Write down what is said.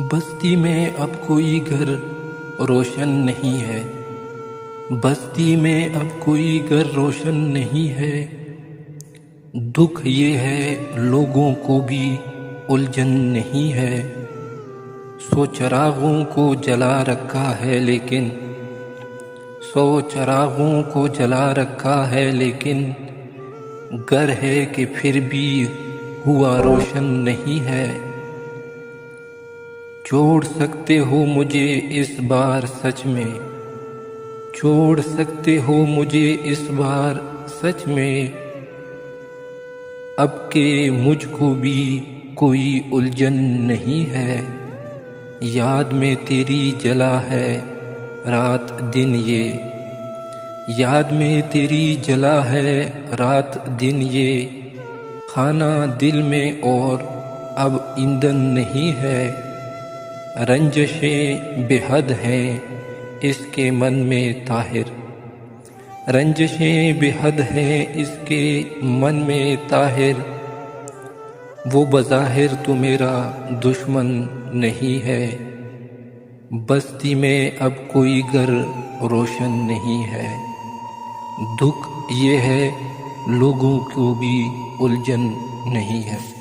بستی میں اب کوئی گھر روشن نہیں ہے، بستی میں اب کوئی گھر روشن نہیں ہے۔ دکھ یہ ہے لوگوں کو بھی الجھن نہیں ہے۔ سو چراغوں کو جلا رکھا ہے لیکن گر ہے کہ پھر بھی ہوا روشن نہیں ہے۔ چھوڑ سکتے ہو مجھے اس بار سچ میں، چھوڑ سکتے ہو مجھے اس بار سچ میں، اب کہ مجھ کو بھی کوئی الجھن نہیں ہے۔ یاد میں تیری جلا ہے رات دن یہ، یاد میں تیری جلا ہے رات دن یہ، خانہ دل میں اور اب ایندھن نہیں ہے۔ رنجشیں بے حد ہیں اس کے من میں طاہر، رنجشیں بے حد ہیں اس کے من میں طاہر، وہ بظاہر تو میرا دشمن نہیں ہے۔ بستی میں اب کوئی گھر روشن نہیں ہے۔ دکھ یہ ہے لوگوں کو بھی الجھن نہیں ہے۔